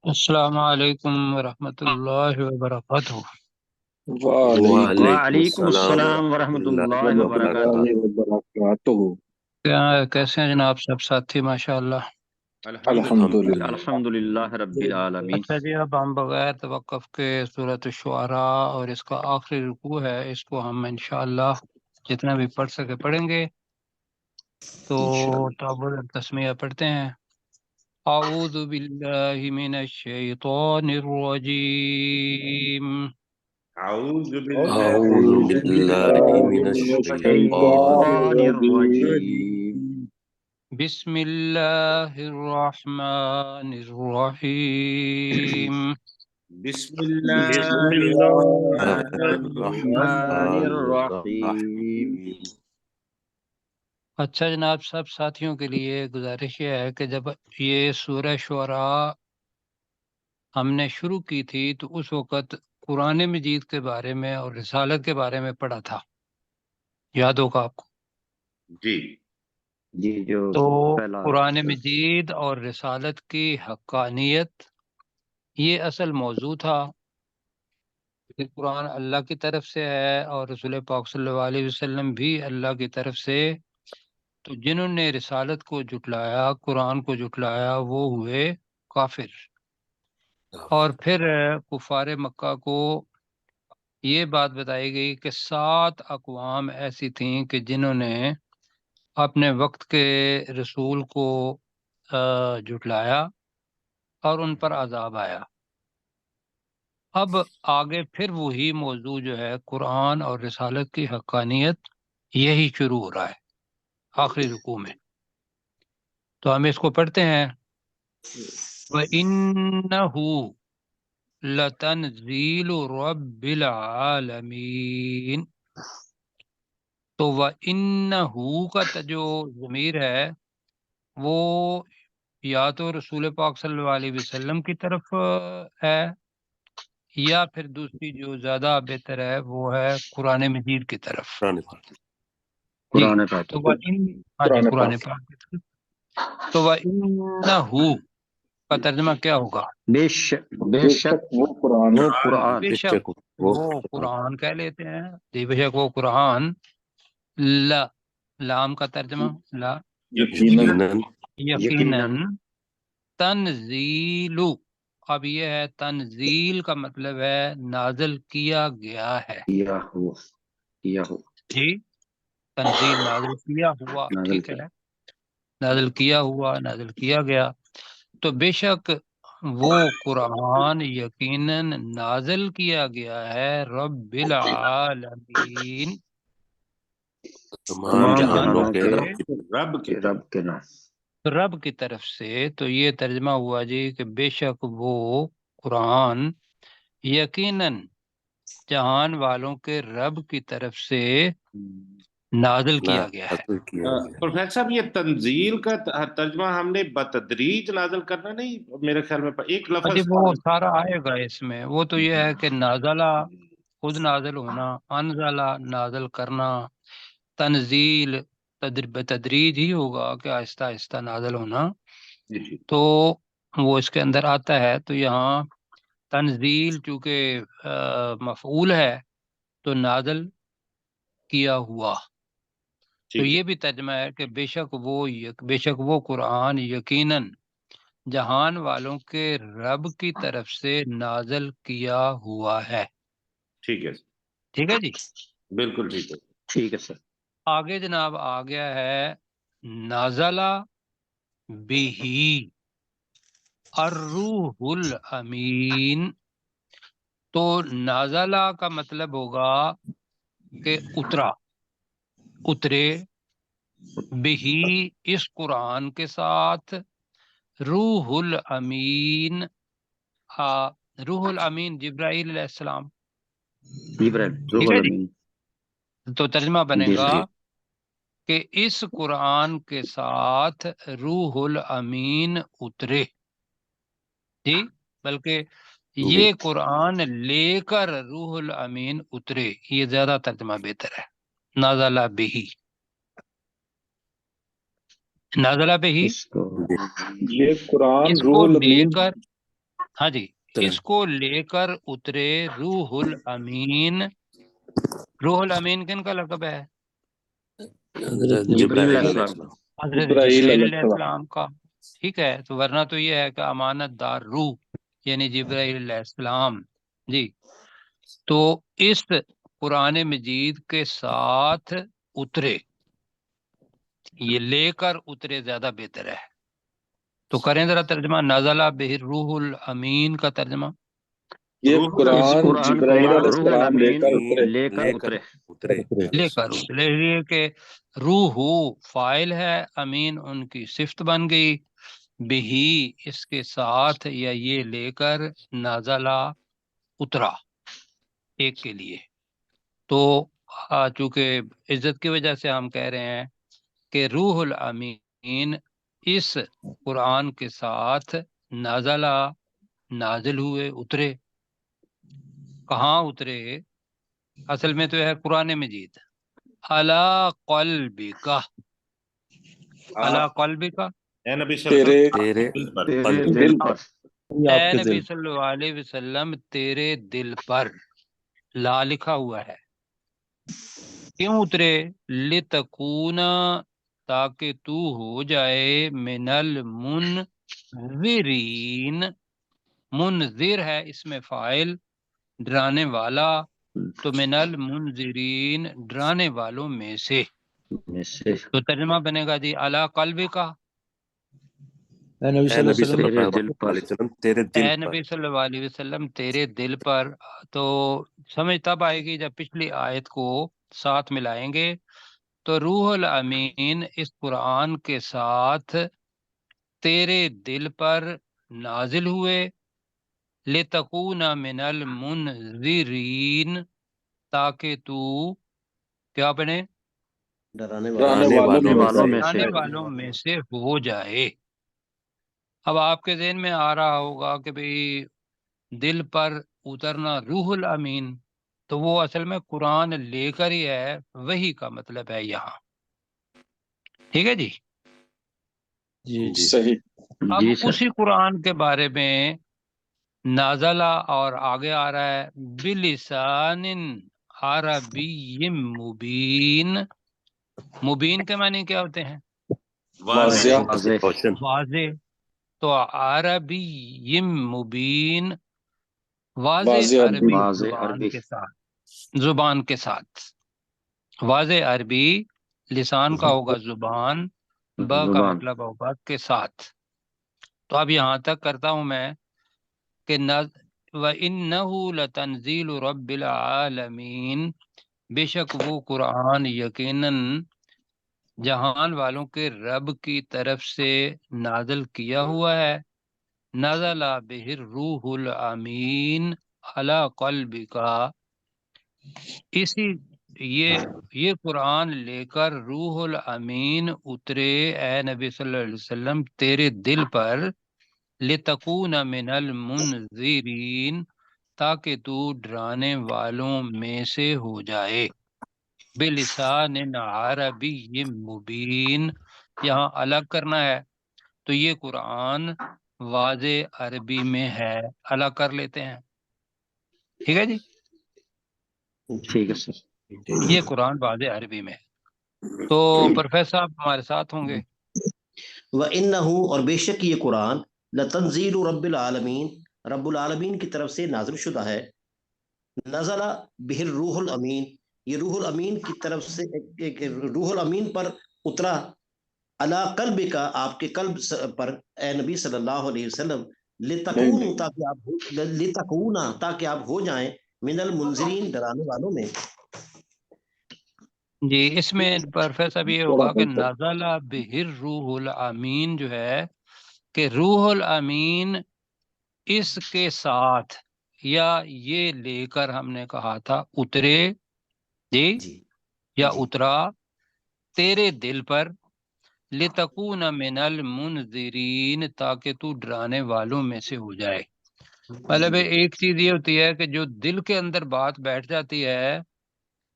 السلام علیکم ورحمۃ اللہ وبرکاتہ۔ وعلیکم وعلیکم السلام السلام ورحمۃ اللہ وبرکاتہ۔ اللہ وبرکاتہ۔ کیسے ہیں جناب سب ساتھی؟ ماشاء اللہ۔ الحمدللہ۔ الحمد للہ رب العالمین۔ اچھا جی، اب ہم بغیر توقف کے سورۃ الشعراء اور اس کا آخری رکوع ہے، اس کو ہم انشاءاللہ جتنا بھی پڑھ سکے پڑھیں گے۔ تو تعوذ تسمیہ پڑھتے ہیں۔ اعوذ باللہ من الشیطان الرجیم۔ اعوذ باللہ من الشیطان الرجیم۔ بسم اللہ الرحمن الرحیم۔ بسم بسم اللہ الرحمن الرحیم۔ اچھا جناب، سب ساتھیوں کے لیے گزارش یہ ہے کہ جب یہ سورہ شعراء ہم نے شروع کی تھی تو اس وقت قرآن مجید کے بارے میں اور رسالت کے بارے میں پڑھا تھا، یاد ہوگا آپ کو؟ جی جو تو پہلا قرآن مجید اور رسالت کی حقانیت یہ اصل موضوع تھا کہ قرآن اللہ کی طرف سے ہے اور رسول پاک صلی اللہ علیہ وسلم بھی اللہ کی طرف سے۔ تو جنہوں نے رسالت کو جھٹلایا، قرآن کو جھٹلایا، وہ ہوئے کافر۔ اور پھر کفار مکہ کو یہ بات بتائی گئی کہ 7 اقوام ایسی تھیں کہ جنہوں نے اپنے وقت کے رسول کو جھٹلایا اور ان پر عذاب آیا۔ اب آگے پھر وہی موضوع جو ہے قرآن اور رسالت کی حقانیت، یہی شروع ہو رہا ہے آخری رکوع میں۔ تو ہم اس کو پڑھتے ہیں۔ وَإِنَّهُ لَتَنزِيلُ رَبِّ الْعَالَمِينَ۔ تو وَإِنَّهُ کا جو ضمیر ہے وہ یا تو رسول پاک صلی اللہ علیہ وسلم کی طرف ہے، یا پھر دوسری جو زیادہ بہتر ہے وہ ہے قرآن مجید کی طرف۔ قرآن پاک۔ تو قرآن پاک کی طرف۔ تو وَإِنَّهُ کا ترجمہ کیا ہوگا؟ بے شک وہ قرآن وہ قرآن بے شک وہ قرآن کہہ لیتے ہیں جی، بے شک وہ قرآن، لا لام کا ترجمہ لا یقیناً، تنزیل، اب یہ ہے تنزیل کا مطلب ہے نازل کیا گیا ہے کیا ہوا جی، تنزیل نازل کیا ہوا، ٹھیک ہے، نازل کیا ہوا، نازل کیا گیا۔ تو بے شک وہ قرآن یقیناً نازل کیا گیا ہے رب العالمین، تمام جہانوں کے رب کے نام۔ رب کی طرف سے۔ تو یہ ترجمہ ہوا جی کہ بے شک وہ قرآن یقیناً جہان والوں کے رب کی طرف سے نازل کیا گیا ہے۔ پروفیسر صاحب، یہ تنزیل کا ترجمہ ہم نے بتدریج نازل کرنا نہیں، میرے خیال میں ایک لفظ وہ سارا آئے گا اس میں۔ وہ تو یہ ہے کہ نازلہ خود نازل ہونا، انزلہ نازل کرنا، تنزیل تدریج ہی ہوگا کہ آہستہ آہستہ نازل ہونا، تو وہ اس کے اندر آتا ہے۔ تو یہاں تنزیل چونکہ مفعول ہے تو نازل کیا ہوا، تو یہ بھی ترجمہ ہے کہ بے شک وہ قرآن یقیناً جہان والوں کے رب کی طرف سے نازل کیا ہوا ہے۔ ٹھیک ہے جی، بالکل ٹھیک ہے سر۔ آگے جناب آ گیا ہے نازلہ بہی الروح الامین۔ تو نازلہ کا مطلب ہوگا کہ اترے، بہی اس قرآن کے ساتھ، روح الامین، روح الامین جبرائیل علیہ السلام، روح الامین۔ تو ترجمہ بنے گا کہ اس قرآن کے ساتھ روح الامین اترے جی، بلکہ یہ قرآن لے کر روح الامین اترے، یہ زیادہ ترجمہ بہتر ہے۔ نازلہ بہی، نازلہ بہی، یہ قرآن اس روح کو لے الامین کر ہاں جی، اس کو لے کر اترے روح الامین. روح الامین کن کا لقب ہے؟ جبرائیل علیہ السلام. حضرت جبرائیل علیہ السلام کا. ٹھیک ہے، تو ورنہ تو یہ ہے کہ امانت دار روح یعنی جبرائیل علیہ السلام. جی، تو اس قرآن مجید کے ساتھ اترے، یہ لے کر اترے زیادہ بہتر ہے. تو کریں ذرا ترجمہ، نازلہ بہ روح الامین کا ترجمہ. یہ اس قرآن قرآن کو جبرائیل علیہ روح السلام لے الامین کر اترے. لے کر اترے. لے کر اترے، یہ کہ روح فاعل ہے، امین ان کی صفت بن گئی، بہی اس کے ساتھ یا یہ لے کر، نازلہ اترا ایک کے لیے. تو چونکہ عزت کی وجہ سے ہم کہہ رہے ہیں کہ روح الامین اس قرآن کے ساتھ نازلہ، نازل ہوئے، اترے. کہاں اترے؟ اصل میں تو ہے قرآن مجید. علی قلبک، علی قلبک، اے نبی صلی اللہ تیرے علیہ وسلم تیرے دل دل پر. اے نبی صلی اللہ علیہ وسلم تیرے دل پر. لا لکھا ہوا ہے. کیوں اترے؟ لتکون، تاکہ تو ہو جائے، من المنذرین. منذر ہے اس میں فاعل، ڈرانے والا، تو من المنذرین ڈرانے والوں میں سے. میں سے. تو ترجمہ بنے گا جی علی قلبی کا، اے نبی صلی اللہ علیہ تیرے وسلم دل پر. اے نبی صلی اللہ علیہ وسلم تیرے دل پر. تو سمجھ تب آئے گی جب پچھلی آیت کو ساتھ ملائیں گے. تو روح الامین اس قرآن کے ساتھ تیرے دل پر نازل ہوئے، لتکون من المنذرین، تاکہ تو کیا بنے؟ ڈرانے ڈرانے والوں میں سے. ڈرانے والوں میں سے ہو جائے. اب آپ کے ذہن میں آ رہا ہوگا کہ بھئی دل پر اترنا روح الامین، تو وہ اصل میں قرآن لے کر ہی ہے، وہی کا مطلب ہے یہاں. ٹھیک ہے جی. جی صحیح. اب جی سر. اسی قرآن کے بارے میں نازلہ اور آگے آ رہا ہے بلسان عربی مبین. مبین کے معنی کیا ہوتے ہیں؟ واضح. واضح. واضح. تو عربی مبین، واضح واضح عربی واضح زبان عربی. کے ساتھ، زبان کے ساتھ. واضح عربی، لسان کا ہوگا زبان، با کا زبان. مطلب ہوگا کے ساتھ. تو اب یہاں تک کرتا ہوں میں کہ وَإِنَّهُ لَتَنزِيلُ رَبِّ الْعَالَمِينَ، بے شک وہ قرآن یقیناً جہان والوں کے رب کی طرف سے نازل کیا ہوا ہے. نزل بہ الروح الامین علی قلبک، اسی یہ قرآن لے کر روح الامین اترے اے نبی صلی اللہ علیہ وسلم تیرے دل پر، لتکون من المنذرین، تاکہ تو ڈرانے والوں میں سے ہو جائے. بلسان عربی مبین، یہاں الگ کرنا ہے تو یہ قرآن واضح عربی میں ہے، الگ کر لیتے ہیں. ٹھیک ہے جی، ٹھیک ہے سر. یہ قرآن واضح عربی میں ہے. تو پروفیسر صاحب ہمارے ساتھ ہوں گے. وَإِنَّهُ، اور بے شک یہ قرآن، لَتَنزِيلُ رَبِّ الْعَالَمِينَ، رب العالمین کی طرف سے نازل شدہ ہے. نزل بہ الروح الامین، یہ روح الامین کی طرف سے ایک روح الامین پر اترا، علی قلبک، آپ کے قلب پر اے نبی صلی اللہ علیہ وسلم، لتکون، تاکہ آپ ہو جائیں، من المنذرین، ڈرانے والوں میں. جی، اس میں پروفیسر صاحب یہ ہوگا کہ نزل بہ الروح الامین جو ہے کہ روح الامین اس کے ساتھ یا یہ لے کر، ہم نے کہا تھا اترے جی جی یا جی اترا تیرے دل پر، لتکون من المنذرین، تاکہ تو ڈرانے والوں میں سے ہو جائے. مطلب ایک چیز یہ ہوتی ہے کہ جو دل کے اندر بات بیٹھ جاتی ہے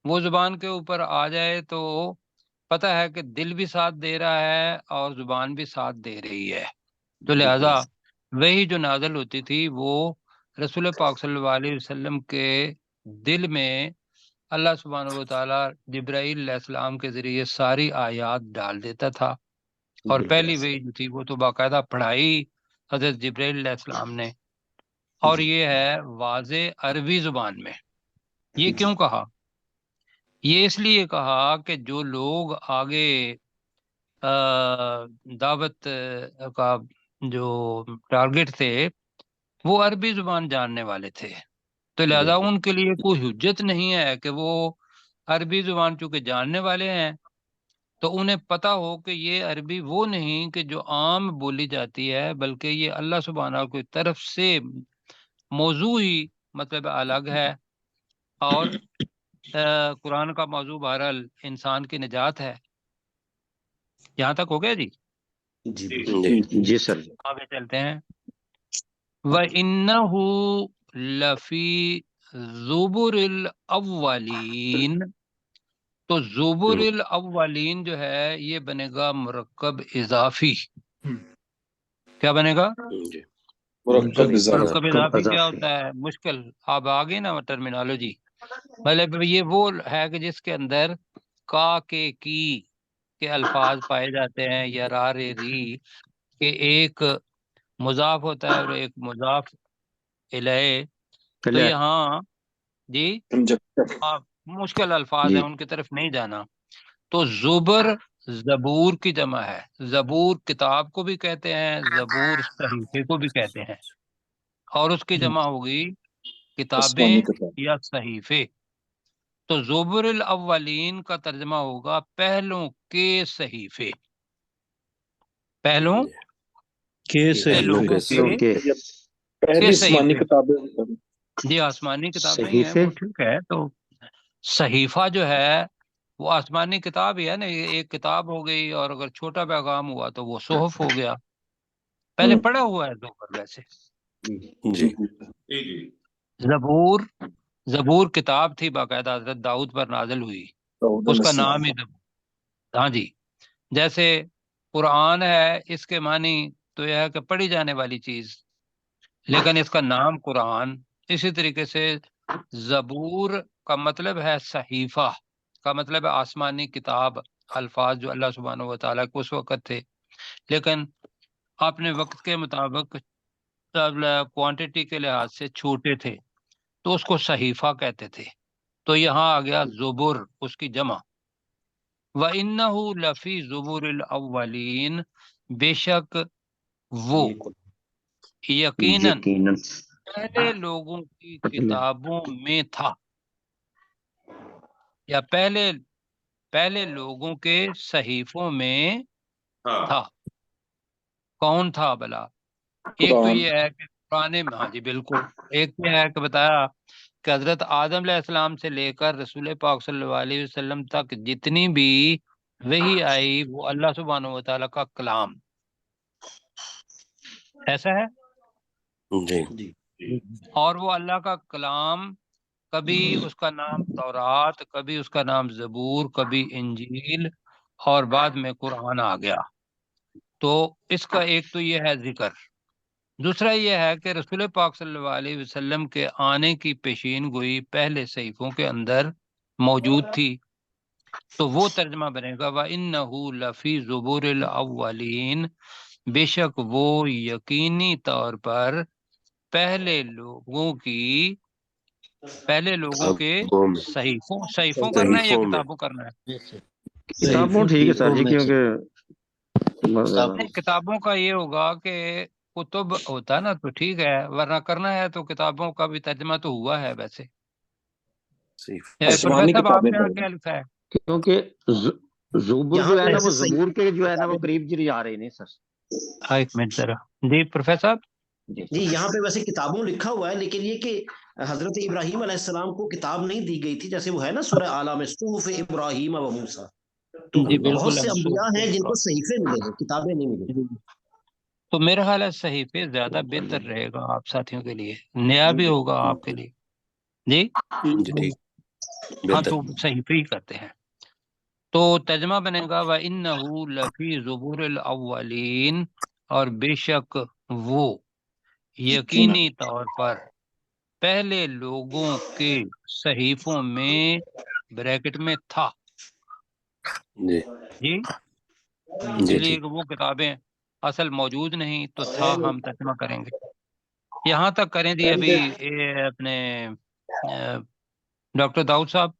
وہ زبان کے اوپر آ جائے تو پتہ ہے کہ دل بھی ساتھ دے رہا ہے اور زبان بھی ساتھ دے رہی ہے. تو لہذا وہی جو نازل ہوتی تھی وہ رسول پاک صلی اللہ علیہ وسلم کے دل میں اللہ سبحانہ و تعالیٰ جبرائیل علیہ السلام کے ذریعے ساری آیات ڈال دیتا تھا، اور پہلی وہی جو تھی وہ تو باقاعدہ پڑھائی حضرت جبرائیل علیہ السلام نے، اور یہ ہے واضح عربی زبان میں۔ یہ کیوں کہا؟ یہ اس لیے کہا کہ جو لوگ آگے دعوت کا جو ٹارگٹ تھے وہ عربی زبان جاننے والے تھے، تو لہذا ان کے لیے کوئی حجت نہیں ہے کہ وہ عربی زبان چونکہ جاننے والے ہیں تو انہیں پتہ ہو کہ یہ عربی وہ نہیں کہ جو عام بولی جاتی ہے، بلکہ یہ اللہ سبحانہ کی طرف سے موضوع ہی مطلب الگ ہے، اور قرآن کا موضوع بہرحال انسان کی نجات ہے۔ یہاں تک ہو گیا جی؟ جی سر۔ آگے چلتے ہیں۔ وَإِنَّهُ لَفِي زُبُرِ الْأَوَّلِينَ، تو زبر الاولین جو ہے یہ بنے گا مرکب اضافی۔ کیا بنے گا؟ مرکب مرکب اضافی کیا ہوتا ہے؟ مشکل، آپ آگے نا ٹرمینالوجی، مطلب یہ وہ ہے کہ جس کے اندر کا کی کے الفاظ پائے جاتے ہیں، یا را رے ری، کہ ایک مضاف ہوتا ہے اور ایک مضاف الیہ۔ تو یہاں جی آپ مشکل الفاظ ہیں، ان کی طرف نہیں جانا۔ تو زبر زبور کی جمع ہے، زبور کتاب کو بھی کہتے ہیں، زبور صحیفے کو بھی کہتے ہیں، اور اس کی جمع ہوگی کتابیں یا صحیفے۔ تو زبر الاولین کا ترجمہ ہوگا پہلوں کے صحیفے، پہلوں کے لوگوں کے صحیفے۔ جی آسمانی کتاب نہیں ہے وہ، ٹھیک ہے۔ تو صحیفہ جو ہے وہ آسمانی کتاب ہی ہے نا، ایک کتاب ہو گئی، اور اگر چھوٹا پیغام ہوا تو وہ صحف ہو گیا۔ پہلے پڑھا ہوا ہے زبر ویسے۔ جی زبور کتاب تھی، باقاعدہ حضرت داؤد پر نازل ہوئی، اس کا نام ہی زبور۔ ہاں جی، جیسے قرآن ہے، اس کے معنی تو یہ ہے کہ پڑھی جانے والی چیز، لیکن اس کا نام قرآن۔ اسی طریقے سے زبور کا مطلب ہے صحیفہ، کا مطلب ہے آسمانی کتاب، الفاظ جو اللہ سبحانہ و تعالیٰ کو اس وقت تھے، لیکن اپنے وقت کے مطابق کوانٹٹی کے لحاظ سے چھوٹے تھے، تو اس کو صحیفہ کہتے تھے۔ تو یہاں آ گیا زبر، اس کی جمع۔ وَإِنَّهُ لَفِي زُبُرِ الْأَوَّلِينَ، بے شک وہ یقیناً پہلے لوگوں کی کتابوں میں تھا، یا پہلے لوگوں کے صحیفوں میں تھا۔ کون تھا بلا؟ ایک تو یہ ہے کہ قرآن میں، ہاں جی بالکل، ایک یہ ہے کہ بتایا کہ حضرت آدم علیہ السلام سے لے کر رسول پاک صلی اللہ علیہ وسلم تک جتنی بھی وحی آئی وہ اللہ سبحانہ و تعالیٰ کا کلام، ایسا ہے۔ جی اور وہ اللہ کا کلام، کبھی اس کا نام تورات، کبھی اس کا نام زبور، کبھی انجیل، اور بعد میں قرآن آ گیا۔ تو اس کا ایک تو یہ ہے ذکر۔ دوسرا یہ ہے کہ رسول پاک صلی اللہ علیہ وسلم کے آنے کی پیشین گوئی پہلے صحیفوں کے اندر موجود تھی، تو وہ ترجمہ بنے گا وَإِنَّهُ لَفِي زُبُرِ الْأَوَّلِينَ، بے شک وہ یقینی طور پر پہلے لوگوں کے صحیفوں کرنا ہے یا کتابوں کرنا ہے؟ کتابوں ٹھیک ہے سر جی، کیونکہ نہیں، کتابوں کا یہ ہوگا کہ کتب ہوتا نا تو ٹھیک ہے، ورنہ کرنا ہے تو کتابوں کا بھی ترجمہ تو ہوا ہے ویسے۔ پروفیسر صاحب آپ نے کیا لکھا ہے؟ کیونکہ زبور جو ہے نا وہ زبور کے جو ہے نا وہ قریب جی آ رہے نہیں سر۔ ایک منٹ ذرا جی پروفیسر صاحب۔ جی یہاں پہ ویسے کتابوں لکھا ہوا ہے، لیکن یہ کہ حضرت ابراہیم علیہ السلام کو کتاب نہیں دی گئی تھی، جیسے وہ ہے نا سورہ اعلیٰ میں صحف ابراہیم و موسیٰ، تو جی بہت بالکل، سے انبیاء ہیں جن کو صحیفے ملے ہیں، کتابیں نہیں ملی۔ تو میرا خیال ہے صحیفے زیادہ بہتر رہے گا آپ ساتھیوں کے لیے، نیا بھی ہوگا آپ کے لیے۔ جی ہاں، تو صحیفے ہی کرتے ہیں۔ تو ترجمہ بنے گا وَإِنَّهُ لَفِي زُبُرِ الْأَوَّلِينَ، اور بے شک وہ یقینی طور پر پہلے لوگوں کے صحیفوں میں بریکٹ میں تھا. جی جی جی اس لیے کہ وہ کتابیں اصل موجود نہیں تو تھا ہم ترجمہ کریں گے. یہاں تک کریں جی. ابھی اپنے ڈاکٹر داؤد صاحب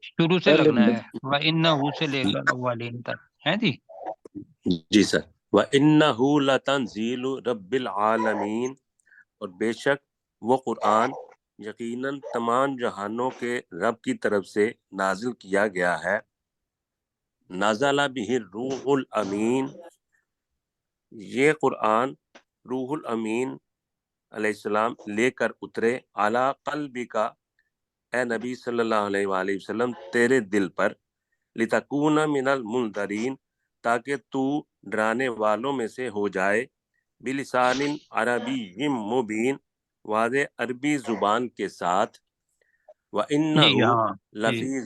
شروع سے لگنا ہے وَإِنَّهُ سے لے کر اولین تک ہیں جی. جی سر. وَإِنَّهُ لَتَنزِيلُ رَبِّ الْعَالَمِينَ، اور بے شک وہ قرآن یقیناً تمام جہانوں کے رب کی طرف سے نازل کیا گیا ہے. نزل بہ الروح الامین، یہ قرآن روح الامین علیہ السلام لے کر اترے اعلی قلبک، اے نبی صلی اللہ علیہ وآلہ وسلم تیرے دل پر، لتکون من المنذرین تاکہ تو ڈرانے والوں میں سے ہو جائے، بلسان عربی مبین واضح عربی زبان کے ساتھ، جی وَإِنَّهُ ہاں جی لفی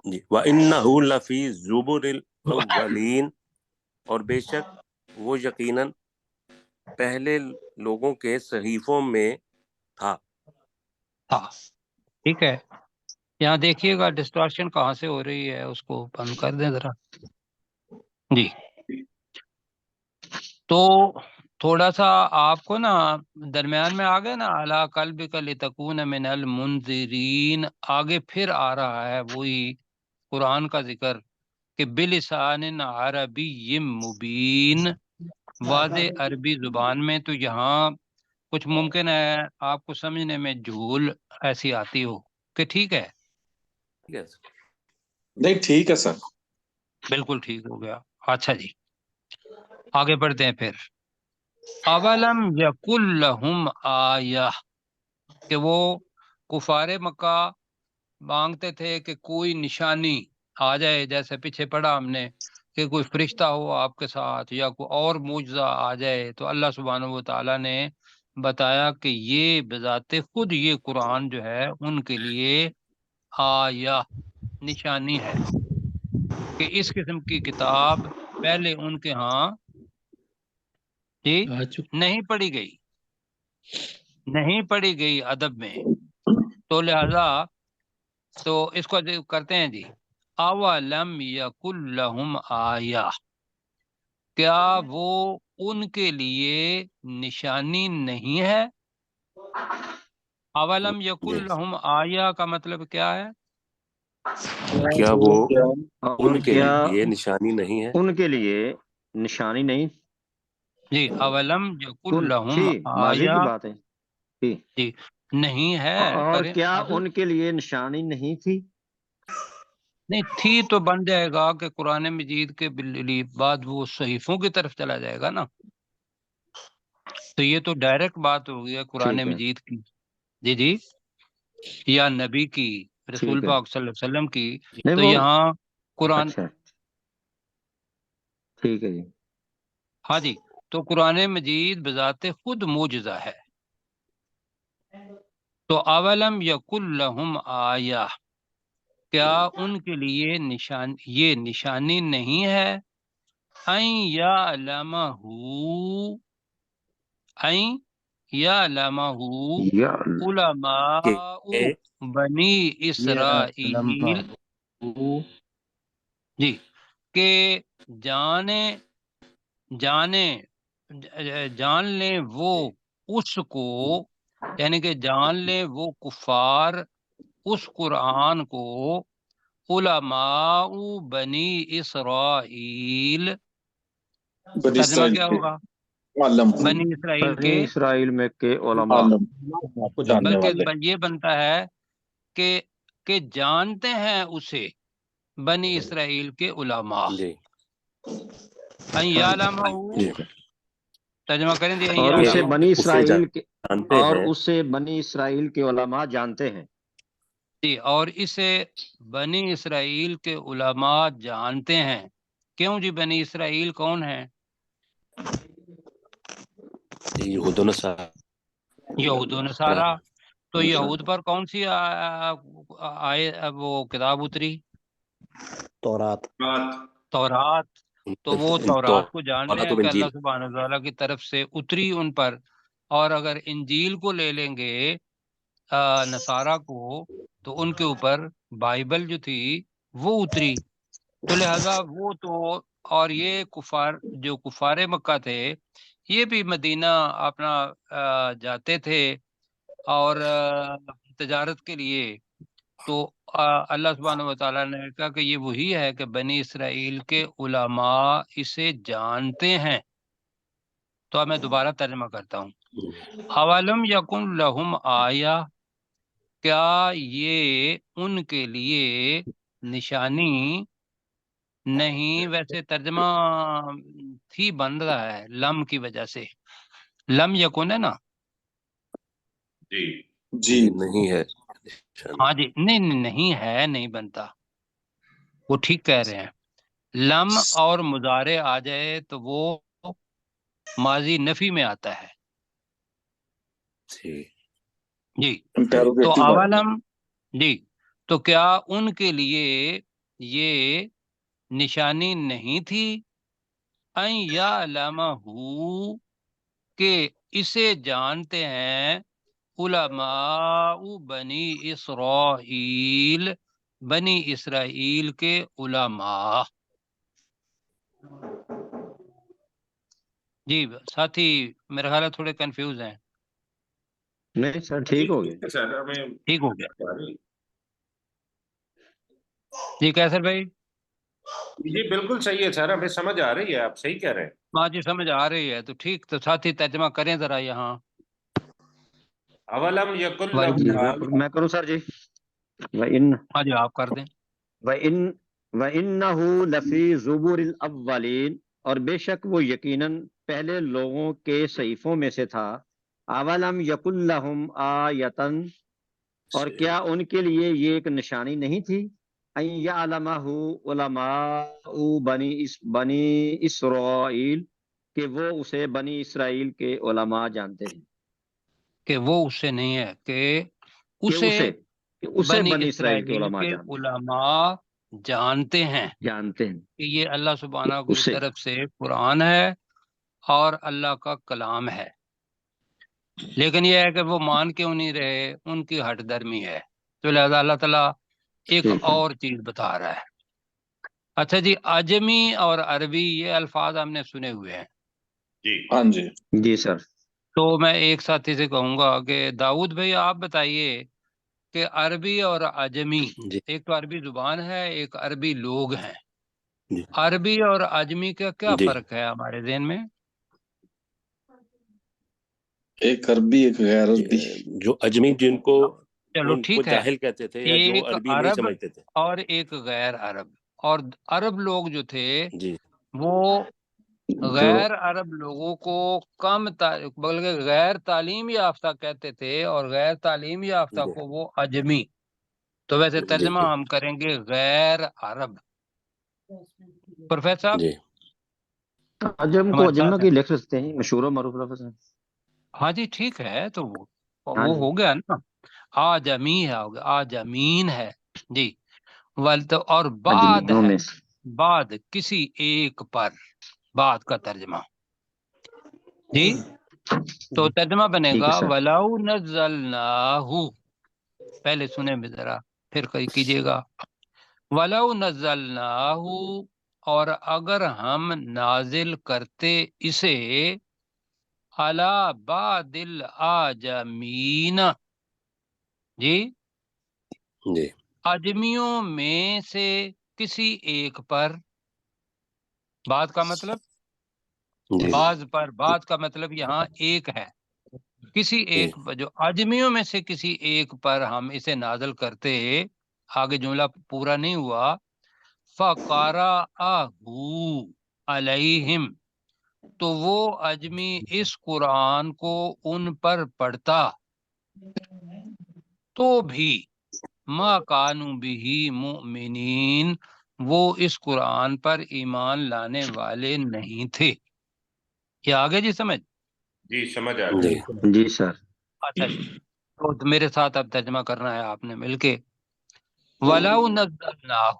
جی وَإِنَّهُ لفی زبر الاولین، اور بے شک وہ یقیناً پہلے لوگوں کے صحیفوں میں تھا. ہاں ٹھیک ہے. یہاں دیکھیے گا ڈسٹارشن کہاں سے ہو رہی ہے، اس کو بند کر دیں ذرا. جی تو تھوڑا سا آپ کو نا درمیان میں آ گئے نا اعلیٰ قلبک لتکون من المنذرین، آگے پھر آ رہا ہے وہی قرآن کا ذکر کہ بلسان عربی مبین، واضح عربی زبان میں. تو یہاں کچھ ممکن ہے آپ کو سمجھنے میں جھول ایسی آتی ہو کہ ٹھیک ہے. ٹھیک ہے نہیں ٹھیک ہے سر. بالکل ٹھیک ہو گیا. اچھا جی آگے بڑھتے ہیں پھر. اولم یکل لہم آیہ، کہ وہ کفار مکہ مانگتے تھے کہ کوئی نشانی آ جائے، جیسے پیچھے پڑھا ہم نے کہ کوئی فرشتہ ہو آپ کے ساتھ یا کوئی اور معجزہ آ جائے. تو اللہ سبحانہ و تعالیٰ نے بتایا کہ یہ بذات خود یہ قرآن جو ہے ان کے لیے آیہ نشانی ہے کہ اس قسم کی کتاب پہلے ان کے ہاں جی نہیں پڑھی گئی، نہیں پڑھی گئی ادب میں. تو لہذا تو اس کو کرتے ہیں جی اولم یکل لہم آیہ، کیا وہ ان کے لیے نشانی نہیں ہے. اولم یکل لہم آیہ کا مطلب کیا ہے؟ کیا وہ اور ان کے کیا لیے نشانی نہیں ہے؟ ان کے لیے نشانی نہیں جی اولم یکل لہم تھی، ماضی کی آیہ بات ہے تھی. جی نہیں ہے اور کریں کیا مطلب ان کے لیے نشانی نہیں تھی؟ نہیں تھی تو بن جائے گا کہ قرآن مجید کے بعد وہ صحیفوں کی طرف چلا جائے گا نا. تو یہ تو ڈائریکٹ بات ہو گئی ہے قرآن ٹھیک ہے مجید کی جی جی یا نبی کی، رسول ٹھیک ہے. پاک صلی اللہ علیہ وسلم کی. نہیں تو وہ یہاں قرآن اچھا ٹھیک ہے جی. ہاں جی تو قرآن مجید بذات خود معجزہ ہے. تو اولم یکل لہم آیہ، کیا ان کے لیے یہ نشانی نہیں ہے این یعلمہ، این یعلمہ یا علماء کہ بنی اسرائیل، جی کہ جان لیں وہ اس کو، یعنی کہ جان لیں وہ کفار اس قرآن کو، علماء بنی اسرائیل. بنی ترجمہ اسرائیل کیا کے ہوگا؟ عالم، بنی اسرائیل کے، بنی اسرائیل میں کے علماء. عالم کو جاننے والے. بلکہ یہ بنتا ہے کہ جانتے ہیں اسے بنی اسرائیل کے علماء. جی ان یعلمہ، جی ترجمہ کریں جی ان اور کہ اسے یعلمہ. بنی اسے اسرائیل کے جانتے اور ہیں. اسے بنی اسرائیل کے علماء جانتے ہیں. جی اور اسے بنی اسرائیل کے علماء جانتے ہیں. کیوں جی بنی اسرائیل کون ہیں؟ یہود و نصارہ. یہود و نصارہ. تو یہود پر کون سی آئے وہ کتاب اتری؟ تورات. تورات. تو وہ تورات کو جانتے تورات ہیں و کہ انجیل. اللہ سبحانہ وتعالیٰ کی طرف سے اتری ان پر. اور اگر انجیل کو لے لیں گے نصارہ کو تو ان کے اوپر بائبل جو تھی وہ اتری، تو لہذا وہ تو، اور یہ کفار مکہ تھے یہ بھی مدینہ اپنا جاتے تھے اور تجارت کے لیے، تو اللہ سبحانہ و تعالیٰ نے کہا کہ یہ وہی ہے کہ بنی اسرائیل کے علماء اسے جانتے ہیں۔ تو اب میں دوبارہ ترجمہ کرتا ہوں۔ اولم یکن لہم آیا، کیا یہ ان کے لیے نشانی نہیں؟ ویسے ترجمہ تھی بن رہا ہے لم کی وجہ سے، لم یکن ہے نا؟ جی جی نہیں ہے، ہاں جی، نہیں ہے، نہیں بنتا، وہ ٹھیک کہہ رہے ہیں۔ لم اور مضارع آ جائے تو وہ ماضی نفی میں آتا ہے جی۔ تو انٹروگیٹو بات۔ اولم، جی، تو کیا ان کے لیے یہ نشانی نہیں تھی ان یعلمہ، کہ اسے جانتے ہیں علماء بنی اسرائیل، بنی اسرائیل کے علماء۔ جی ساتھی میرا خیال ہے تھوڑے کنفیوز ہیں۔ نہیں سر ٹھیک ہو گیا۔ سر ہمیں ٹھیک ہو گیا جی کیسر بھائی؟ جی بالکل صحیح ہے سر، ہمیں سمجھ آ رہی ہے، آپ صحیح کہہ رہے ہیں۔ ہاں جی سمجھ آ رہی ہے تو ٹھیک، تو ساتھی ترجمہ کریں ذرا یہاں۔ اولم یکن جی جی لہم، میں کروں سر جی۔ وَإِنَّ ہاں جی آپ کر دیں۔ وَإِنَّهُ لَفِي زُبُرِ الْأَوَّلِينَ، اور بے شک وہ یقیناً پہلے لوگوں کے صحیفوں میں سے تھا۔ اولم یکن لہم آیتن، اور کیا ان کے لیے یہ ایک نشانی نہیں تھی ان یعلمہ علماء بنی اسرائیل، کہ وہ اسے بنی اسرائیل کے علماء جانتے ہیں، کہ وہ اس سے نہیں ہے، کہ کہ اسے اسے بنی اسرائیل کے اسرائیل علماء کے جانتے علماء جانتے ہیں ہیں۔ کہ یہ اللہ سبحانہ کی اسے طرف سے قرآن ہے اور اللہ کا کلام ہے، لیکن یہ ہے کہ وہ مان کیوں نہیں رہے، ان کی ہٹ درمی ہے، تو لہذا اللہ تعالیٰ ایک ٹھیک ہے۔ اور چیز بتا رہا ہے۔ اچھا جی، عجمی اور عربی یہ الفاظ ہم نے سنے ہوئے ہیں، جی ہاں جی جی سر۔ تو میں ایک ساتھی سے کہوں گا کہ داؤد بھائی آپ بتائیے کہ عربی اور عجمی، جی ایک تو عربی زبان ہے، ایک عربی لوگ ہیں، جی عربی اور عجمی کا کیا جی فرق ہے ہمارے ذہن میں؟ ایک عربی ایک غیر عربی۔ جو اجمی جن کو چلو ان کو ٹھیک ہے، جاہل کہتے تھے یا جو ایک عربی نہیں عرب سمجھتے تھے، اور ایک غیر عرب، اور عرب لوگ جو تھے جی وہ جو غیر عرب لوگوں کو بلکہ غیر تعلیم یافتہ کہتے تھے، اور غیر تعلیم یافتہ جی کو وہ عجمی، تو ویسے جی ترجمہ جی ہم کریں گے غیر عرب۔ پروفیسر صاحب جی عجم کو ہمارے عجمہ ساتھ کی ہیں؟ لکھ سکتے ہیں، مشہور و معروف لفظ ہے۔ ہاں جی ٹھیک ہے، تو ہاں وہ جی، ہو گیا نا، آجمی ہے، ہو گیا آجمین ہے جی، اور بعد عجمیوں ہے، میں سے۔ بعد کسی ایک پر، بعد کا ترجمہ جی، تو ترجمہ بنے ٹھیک ہے گا سر۔ وَلَوْ نَزَّلْنَاهُ، پہلے سنیں بھی ذرا پھر کیجیے گا، وَلَوْ نَزَّلْنَاهُ، اور اگر ہم نازل کرتے اسے عَلَى بَعْضِ الْأَعْجَمِينَ، جی جی اجمیوں میں سے کسی ایک پر، بعض کا مطلب جی بعض پر، بعض کا مطلب یہاں ایک ہے، کسی جی ایک پر، جو اجمیوں میں سے کسی ایک پر ہم اسے نازل کرتے، آگے جملہ پورا نہیں ہوا، فَقَرَأَهُ عَلَيْهِمْ، تو وہ اجمی اس قرآن کو ان پر پڑھتا، تو بھی ما کانوا بہ مؤمنین، وہ اس قرآن پر ایمان لانے والے نہیں تھے۔ یہ آگے جی سمجھ؟ جی سمجھ آ جی گئی۔ جی سر۔ اچھا جی، تو میرے ساتھ اب ترجمہ کرنا ہے آپ نے مل کے، وَلَوْ نَزَّلْنَاهُ،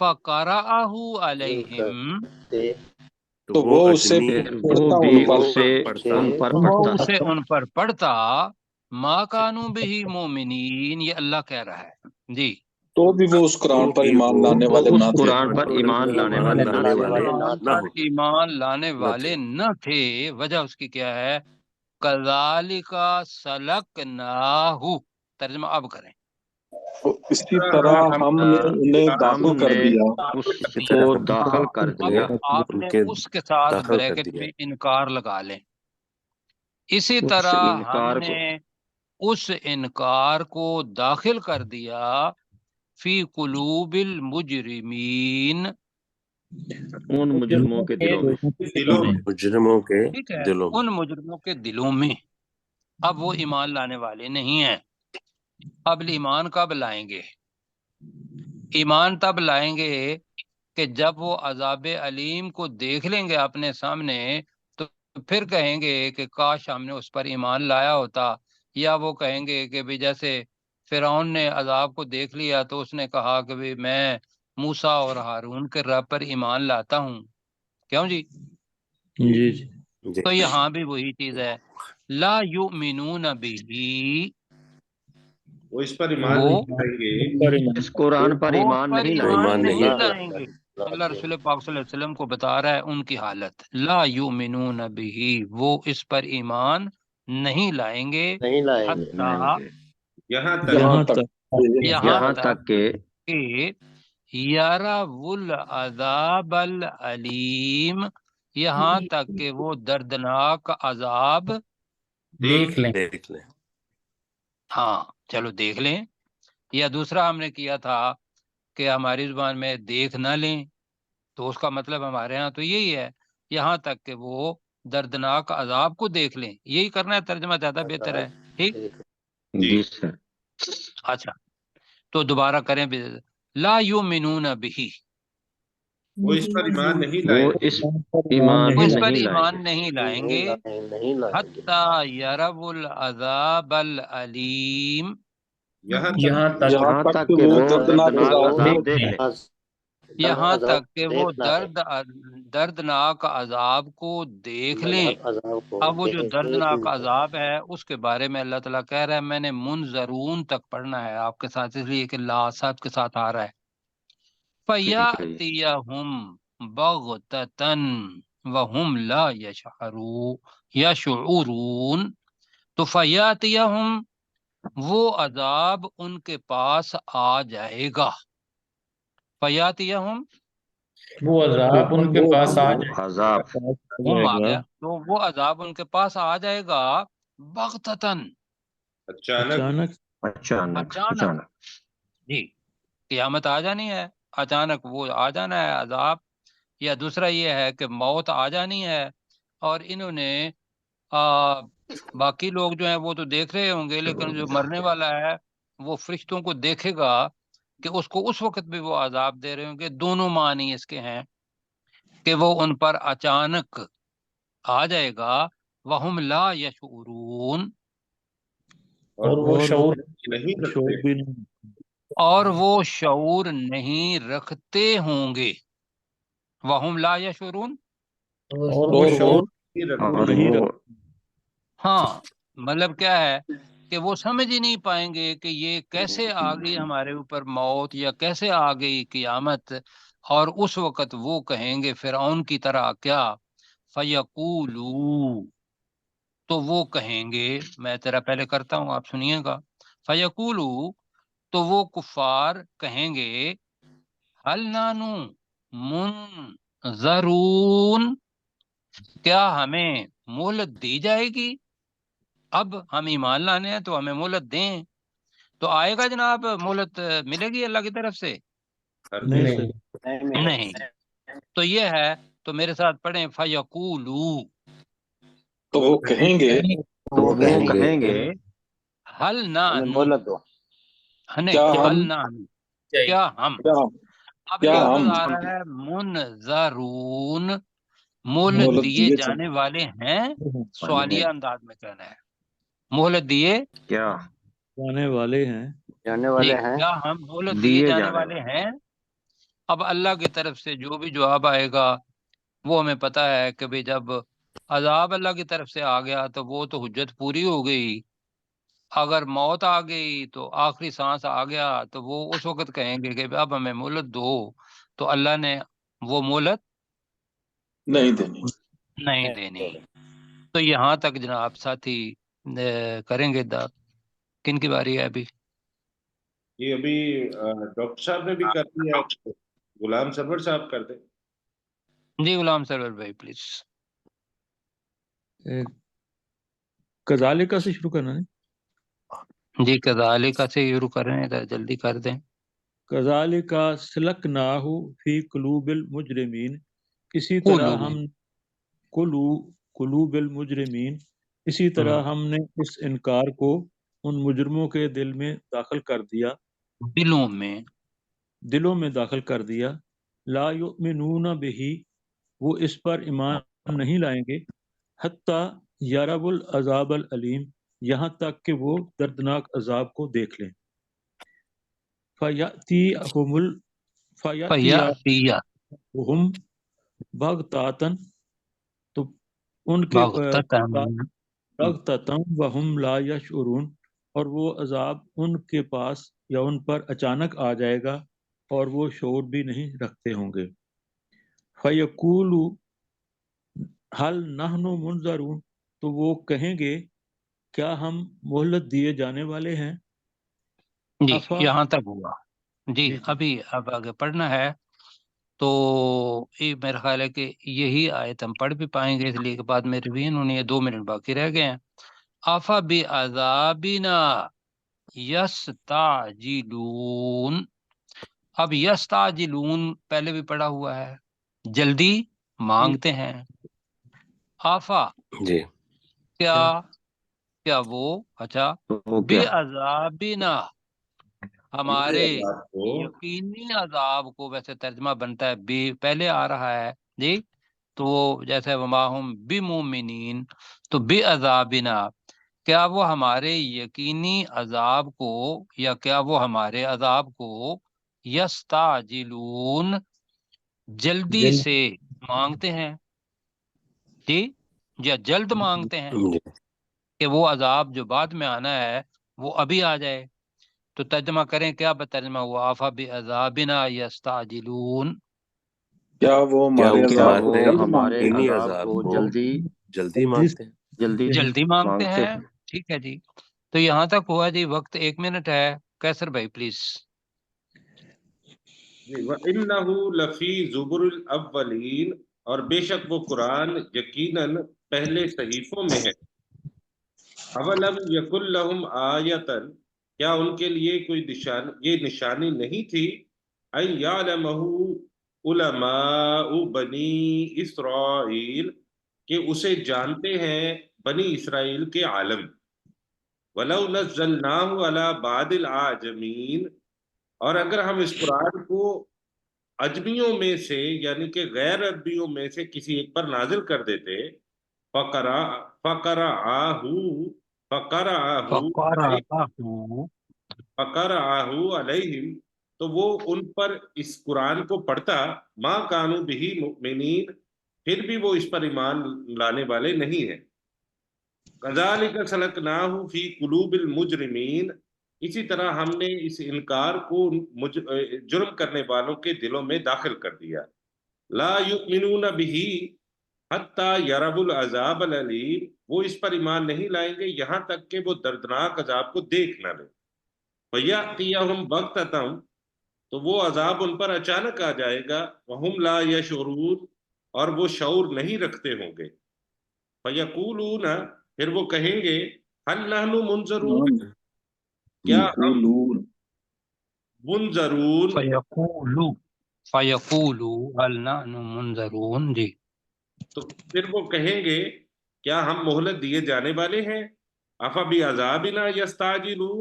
فقرأہ علیہم، تو وہ اسے اجمی پھر پڑھتا وہ بھی ان پر اسے پڑھتا ان پر وہ پڑھتا۔ اسے ان پر پڑھتا، ما کانوا بہ مومنین، یہ اللہ کہہ رہا ہے جی، تو بھی وہ اس تو قرآن پر بھی ایمان وہ لانے والے اس نہ تھے۔ قرآن پر ایمان لانے والے نہ لانے تھے۔ والے قرآن نہ پر ہوتے ایمان لانے نہ والے تھے۔ نہ تھے۔ وجہ اس کی کیا ہے؟ کذالک سلکناہ، ترجمہ اب کریں۔ تو اسی طرح ہم نے انہیں ہم داخل کر نے دیا اس اسی کو طرح داخل کر اب دیا آپ نے ان کے اس کے ساتھ داخل کر بریکٹ دیا میں انکار لگا لیں۔ اسی اس طرح ہم انکار کو، نے اس انکار کو داخل کر دیا فی قلوب المجرمین، ان مجرموں کے دلوں میں۔ دلوں میں مجرموں کے ٹھیک ہے، دلوں میں۔ ان مجرموں کے دلوں میں۔ اب وہ ایمان لانے والے نہیں ہیں۔ اب ایمان کب لائیں گے؟ ایمان تب لائیں گے کہ جب وہ عذاب علیم کو دیکھ لیں گے اپنے سامنے، تو پھر کہیں گے کہ کاش ہم نے اس پر ایمان لایا ہوتا، یا وہ کہیں گے کہ بھی جیسے فرعون نے عذاب کو دیکھ لیا تو اس نے کہا کہ بھی میں موسیٰ اور ہارون کے رب پر ایمان لاتا ہوں، کیوں جی؟ جی جی جی تو یہاں بھی وہی چیز ہے، لا یؤمنون بہ، وہ اس پر ایمان وہ نہیں لائیں گے، پر ایمان اس قرآن پر وہ اس ایمان پر نہیں لائیں ایمان گے۔ نہیں لائیں گے۔ اللہ رسول پاک صلی اللہ علیہ وسلم کو بتا رہا ہے ان کی حالت، لا یؤمنون بہ، وہ اس پر ایمان نہیں لائیں گے، حتیٰ، یہاں تک یہاں یہاں تک تک یہاں یہاں تک تک کہ کہ یروا العذاب العلیم، یہاں تک کہ وہ دردناک عذاب دیکھ لیں۔ دیکھ لیں۔ ہاں چلو دیکھ لیں، یا دوسرا ہم نے کیا تھا کہ ہماری زبان میں دیکھ نہ لیں، تو اس کا مطلب ہمارے ہاں تو یہی ہے، یہاں تک کہ وہ دردناک عذاب کو دیکھ لیں، یہی کرنا ہے، ترجمہ زیادہ بہتر ہے، ٹھیک؟ جی سر، اچھا تو دوبارہ کریں، لا یؤمنون بہ، وہ اس پر ایمان نہیں وہ لائیں گے، اس ایمان وہ اس پر نہیں لائیں ایمان گے نہیں لائیں گے، حتیٰ یروا العذاب العلیم، یہاں یہاں یہاں تک تک کہ کہ وہ وہ دردناک دردناک عذاب عذاب دیکھ دیکھ لیں۔ لیں۔ یہاں تک کہ وہ دردناک عذاب کو دیکھ لیں۔ اب وہ جو دردناک عذاب ہے اس کے بارے میں اللہ تعالیٰ کہہ رہا ہے میں نے منذرون تک پڑھنا ہے آپ کے ساتھ، اس لیے کہ لاسات کے ساتھ آ رہا ہے، ٹھیک ہے جی۔ فَيَأْتِيَهُمْ بَغْتَةً وَهُمْ لَا يَشْعُرُونَ، تو فَيَأْتِيَهُمْ، وہ عذاب ان کے پاس آ جائے گا، فَيَأْتِيَهُمْ، وہ عذاب ان کے پاس آ جائے عذاب ہم آ گیا، تو وہ عذاب ان کے پاس آ جائے گا، بغتتاً، اچانک، اچانک اچانک اچانک، جی قیامت آ جانی ہے، اچانک وہ آ جانا ہے عذاب، یا دوسرا یہ ہے کہ موت آ جانی ہے، اور انہوں نے باقی لوگ جو ہیں وہ تو دیکھ رہے ہوں گے، لیکن جو مرنے والا ہے وہ فرشتوں کو دیکھے گا کہ اس کو اس وقت بھی وہ عذاب دے رہے ہوں گے، دونوں معنی اس کے ہیں کہ وہ ان پر اچانک آ جائے گا، وَهُمْ لَا يَشْعُرُونَ، اور وہ اور شعور نہیں شور رکھتے، بھی نہیں، اور وہ شعور نہیں رکھتے ہوں گے، وَهُمْ لَا يَشْعُرُونَ، اور وہ اور شعور نہیں رکھتے، اور نہیں وہ ہاں مطلب کیا ہے کہ وہ سمجھ ہی نہیں پائیں گے کہ یہ کیسے آ گئی ہمارے اوپر موت، یا کیسے آ گئی قیامت، اور اس وقت وہ کہیں گے فرعون کی طرح کیا، فَيَقُولُوا، تو وہ کہیں گے، میں تیرا پہلے کرتا ہوں آپ سنیے گا، فَيَقُولُوا، تو وہ کفار کہیں گے، هَلْ نَحْنُ مُنظَرُونَ، کیا ہمیں مہلت دی جائے گی؟ اب ہم ایمان لانے ہیں تو ہمیں مہلت دیں، تو آئے گا جناب مہلت ملے گی اللہ کی طرف سے؟ نہیں نہیں، سر، نہیں، تو یہ ہے، تو میرے ساتھ پڑھیں، فَيَقُولُوا، تو وہ کہیں گے تو وہ کہیں گے کہیں گے هَلْ نَحْنُ، کیا ہم هَلْ نَحْنُ، کیا ہم، کیا ہم اب کیا لفظ ہم آ رہا ہے منظرون، مہلت مہلت دیے دیے جانے والے ہیں، سوالیہ انداز میں کہنا ہے، مہلت دیے کیا آنے والے ہیں، جی، کیا ہم مہلت دیے دیے جانے جانے والے ہیں؟ اب اللہ کی طرف سے جو بھی جواب آئے گا وہ ہمیں پتہ ہے کہ بھی جب عذاب اللہ کی طرف سے آ گیا تو وہ تو حجت پوری ہو گئی، اگر موت آ گئی تو آخری سانس آ گیا تو وہ اس وقت کہیں گے کہ اب ہمیں مہلت دو، تو اللہ نے وہ مہلت نہیں دینی. نہیں دینی۔ تو یہاں تک جناب ساتھی کریں گے کن کی باری ہے ابھی؟ یہ ابھی ڈاکٹر صاحب نے بھی کر دیا، غلام سرور صاحب کر دیں۔ جی غلام سرور بھائی پلیز۔ کذالکہ سے شروع کرنا ہے۔ جی کذالک سے شروع کر رہے ہیں، ذرا جلدی کر دیں۔ کذالکہ سلکناہ فی قلوب المجرمین، اسی طرح ہم قلوب المجرمین، اسی طرح ہم نے اس انکار کو ان مجرموں کے دل میں داخل کر دیا، دلوں میں داخل کر دیا۔ لا یؤمنون بہ، وہ اس پر ایمان نہیں لائیں گے، حتی یروا العذاب العلیم، یہاں تک کہ وہ دردناک عذاب کو دیکھ لیں۔ فَيَأْتِيَهُمْ بَغْتَةً، تو ان کے بغتتاً وَهُمْ لَا يَشْعُرُونَ، اور وہ عذاب ان کے پاس یا ان پر اچانک آ جائے گا اور وہ شعور بھی نہیں رکھتے ہوں گے۔ فَيَقُولُوا هَلْ نَحْنُ مُنظَرُونَ، تو وہ کہیں گے کیا ہم مہلت دیے جانے والے ہیں۔ جی یہاں تک ہوا جی۔ ابھی اب آگے پڑھنا ہے، تو یہ میرا خیال ہے کہ یہی آیت ہم پڑھ بھی پائیں گے، اس لیے کہ بعد میں ریوین ہونے 2 منٹ باقی رہ گئے ہیں۔ آفا بعذابنا یستعجلون، اب یستعجلون پہلے بھی پڑھا ہوا ہے، جلدی مانگتے ہیں۔ آفا جی کیا وہ اچھا بعذابنا، ہمارے یقینی عذاب کو، ویسے ترجمہ بنتا ہے بے پہلے آ رہا ہے جی، تو وہ جیسے وما ہم بمؤمنین، تو بعذابنا کیا وہ ہمارے یقینی عذاب کو، یا کیا وہ ہمارے عذاب کو یستعجلون جلدی سے مانگتے ہیں جی، یا جلد مانگتے ہیں کہ وہ عذاب جو بعد میں آنا ہے وہ ابھی آ جائے۔ تو ترجمہ کریں، کیا ترجمہ ہوا؟ آفا بعذابنا یستعجلون، کیا وہ ہمارے عذاب کو جلدی مانگتے ہیں، جلدی مانگتے ہیں۔ ٹھیک ہے جی، تو یہاں تک ہوا جی۔ وقت 1 منٹ ہے، کیسر بھائی پلیز۔ وَإِنَّهُ لَفِي زُبُرِ الْأَوَّلِينَ، اور بے شک وہ قرآن یقیناً پہلے صحیفوں میں ہے۔ اَوَلَمْ يَكُنْ لَهُمْ آیَةً، کیا ان کے لیے کوئی یہ نشانی نہیں تھی، أَن يَعْلَمَهُ عُلَمَاءُ بَنِي اسرائیل، کہ اسے جانتے ہیں بنی اسرائیل کے عالم۔ وَلَوْ نَزَّلْنَاهُ عَلَى بَعْضِ الْأَعْجَمِينَ، اور اگر ہم اس قرآن کو عجمیوں میں سے یعنی کہ غیر عربیوں میں سے کسی ایک پر نازل کر دیتے، فَقَرَعَهُ عَلَيْهِمْ، تو وہ ان پر اس قرآن کو پڑھتا، مَا كَانُوا بِهِ مُؤْمِنِينَ، پھر بھی وہ اس پر ایمان لانے والے نہیں ہیں۔ كَذَلِكَ سَلَكْنَاهُ فِي قُلُوبِ الْمُجْرِمِينَ، اسی طرح ہم نے اس انکار کو جرم کرنے والوں کے دلوں میں داخل کر دیا۔ لا یؤمنون بہ حتی یروا العذاب العلیم، وہ اس پر ایمان نہیں لائیں گے یہاں تک کہ وہ دردناک عذاب کو دیکھ نہ لیں۔ فیأتیہم بغتۃ، تو وہ عذاب ان پر اچانک آ جائے گا، وہم لا یشعرون، اور وہ شعور نہیں رکھتے ہوں گے۔ فیقولون، پھر وہ کہیں گے، هل نحن منظرون، کیا ہم منظرون، فیقولوا هل نحن منظرون جی، تو پھر وہ کہیں گے کیا ہم مہلت دیے جانے والے ہیں۔ افبعذابنا یستعجلون،